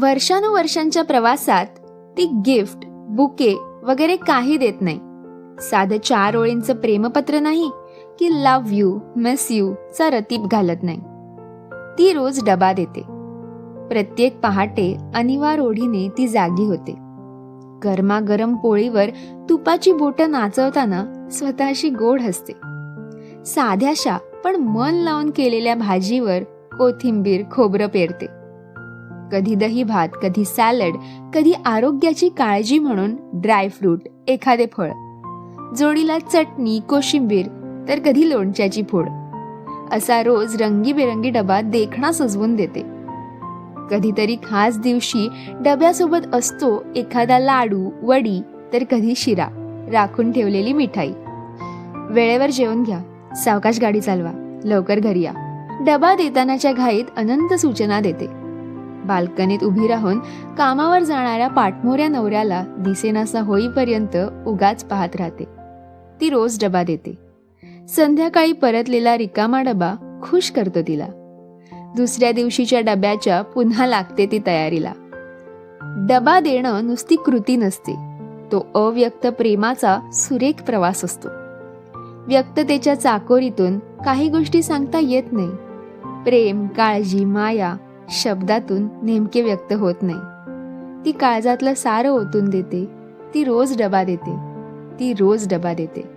वर्षानुवर्षांच्या प्रवासात ती gift, bouquet वगैरे काही देत नाही. साधं 4 ओळींचं प्रेमपत्र नाही की लव्ह यू, मिस यू चा रतीब घालत नाही. ती रोज डबा देते. प्रत्येक पहाटे अनिवार ओढीने ती जागी होते. गरमागरम पोळीवर तुपाची बोटं नाचवताना स्वतःशी गोड हसते. साध्याशा पण मन लावून केलेल्या भाजीवर कोथिंबीर, खोबरं पेरते. कधी दही भात, कधी सॅलड, कधी आरोग्याची काळजी म्हणून ड्रायफ्रूट, एखादे फळ, जोडीला चटणी, कोशिंबीर, तर कधी लोणच्याची फोड. असा रोज रंगीबेरंगी डबा देखणा सजवून देते. कधीतरी खास दिवशी डब्यासोबत असतो एखादा लाडू, वडी, तर कधी शिरा, राखून ठेवलेली मिठाई. वेळेवर जेवण घ्या, सावकाश गाडी चालवा, लवकर घरी या. डबा देतानाच्या घाईत अनंत सूचना देते. बाल्कनीत उभी राहून कामावर जाणाऱ्या पाठमोऱ्या नवऱ्याला दिसेनासा होईपर्यंत उगाच पाहत राहते. ती रोज डबा देते. संध्याकाळी परतलेला रिकामा डबा खुश करतो तिला. दुसऱ्या दिवशीच्या डब्याच्या पुन्हा लागते ती तयारीला. डबा देणं नुसती कृती नसते, तो अव्यक्त प्रेमाचा सुरेख प्रवास असतो. व्यक्ततेच्या चाकोरीतून काही गोष्टी सांगता येत नाही. प्रेम, काळजी, माया शब्दातून नेमके व्यक्त होत नाही. ती काळजातलं सारं ओतून देते. ती रोज डबा देते. ती रोज डबा देते.